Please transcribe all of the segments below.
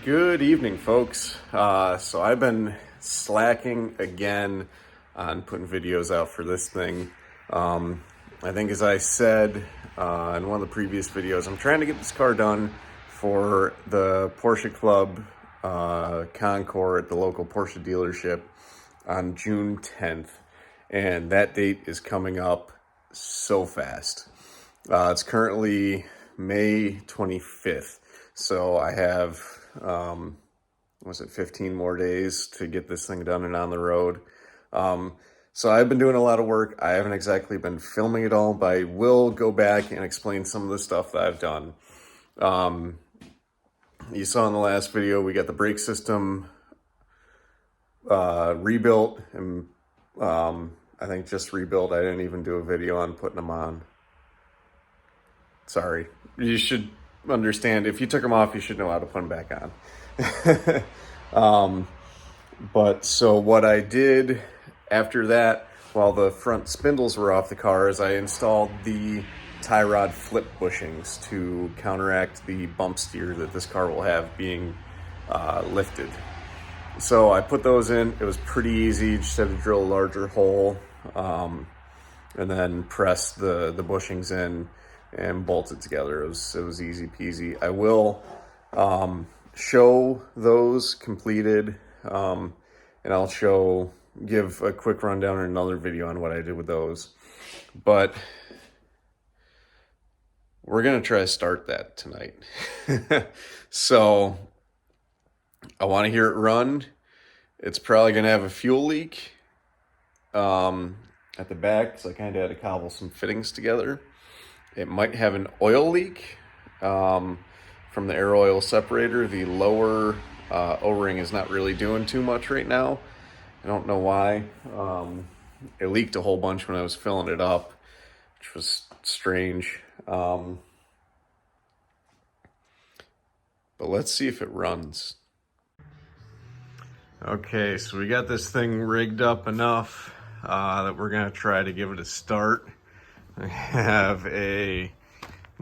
Good evening, folks. So I've been slacking again on putting videos out for this thing. I think as I said in one of the previous videos, I'm trying to get this car done for the Porsche Club Concours at the local Porsche dealership on June 10th. And that date is coming up so fast. It's currently May 25th. So I have 15 more days to get this thing done and on the road. So I've been doing a lot of work. I haven't exactly been filming it all, but I will go back and explain some of the stuff that I've done. You saw in the last video, we got the brake system rebuilt, and I think just rebuilt. I didn't even do a video on putting them on. Sorry. You should understand, if you took them off, you should know how to put them back on. But so what I did after that, while the front spindles were off the car, is I installed the tie rod flip bushings to counteract the bump steer that this car will have being lifted. So I put those in. It was pretty easy. Just had to drill a larger hole and then press the bushings in and bolt it together. It was easy peasy. I will show those completed, and I'll give a quick rundown in another video on what I did with those. But we're gonna try to start that tonight. So I want to hear it run. It's probably gonna have a fuel leak at the back, so I kind of had to cobble some fittings together. It might have an oil leak from the air oil separator. The lower O-ring is not really doing too much right now. I don't know why. It leaked a whole bunch when I was filling it up, which was strange. But let's see if it runs. Okay, so we got this thing rigged up enough that we're gonna try to give it a start. I have a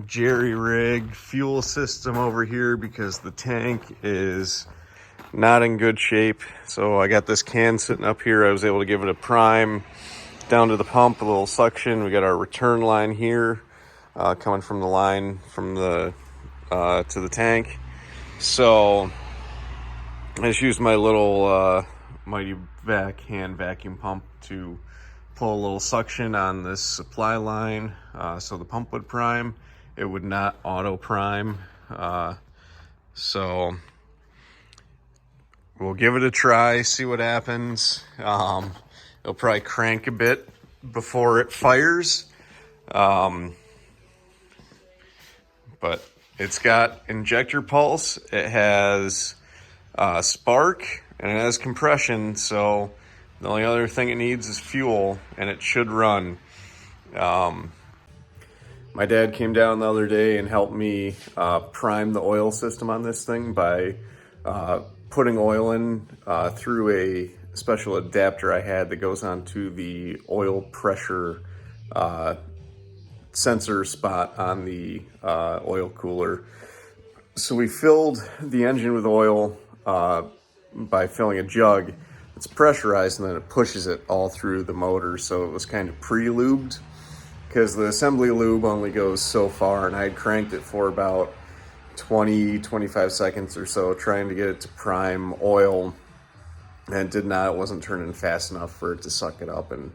jerry-rigged fuel system over here because the tank is not in good shape. So I got this can sitting up here. I was able to give it a prime down to the pump, a little suction. We got our return line here coming from the line from the to the tank. So I just used my little Mighty Vac hand vacuum pump to pull a little suction on this supply line so the pump would prime. It would not auto prime. So we'll give it a try, see what happens. It'll probably crank a bit before it fires. But it's got injector pulse, it has spark, and it has compression, so the only other thing it needs is fuel, and it should run. My dad came down the other day and helped me prime the oil system on this thing by putting oil in through a special adapter I had that goes onto the oil pressure sensor spot on the oil cooler. So we filled the engine with oil by filling a jug. It's pressurized and then it pushes it all through the motor, so it was kind of pre-lubed because the assembly lube only goes so far, and I had cranked it for about 20-25 seconds or so trying to get it to prime oil, and it wasn't turning fast enough for it to suck it up and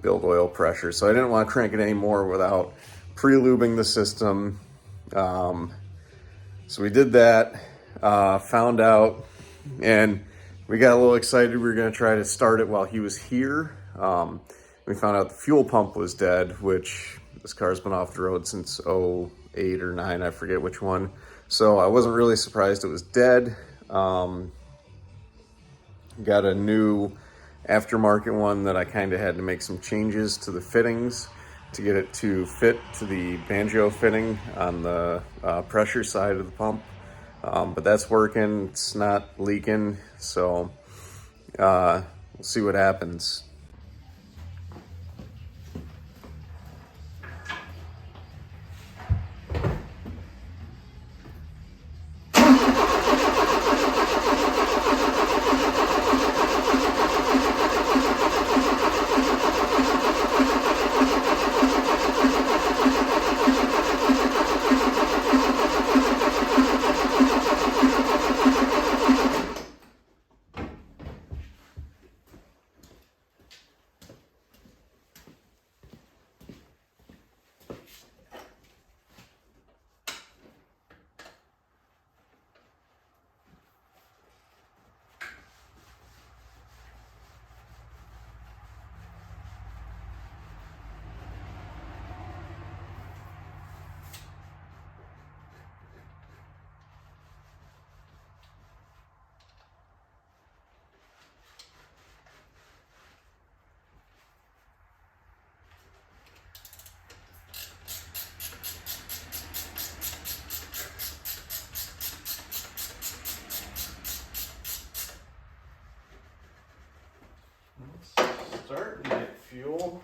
build oil pressure. So I didn't want to crank it anymore without pre-lubing the system. So we did that, found out, and we got a little excited. We were going to try to start it while he was here. We found out the fuel pump was dead, which this car's been off the road since 08 or 09, I forget which one. So I wasn't really surprised it was dead. Got a new aftermarket one that I kind of had to make some changes to the fittings to get it to fit to the banjo fitting on the pressure side of the pump. But that's working, it's not leaking, so we'll see what happens. fuel.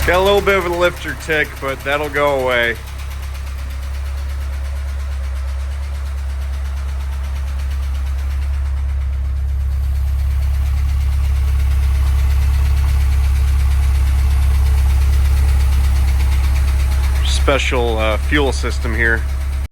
Got a little bit of a lifter tick, but that'll go away. Special fuel system here.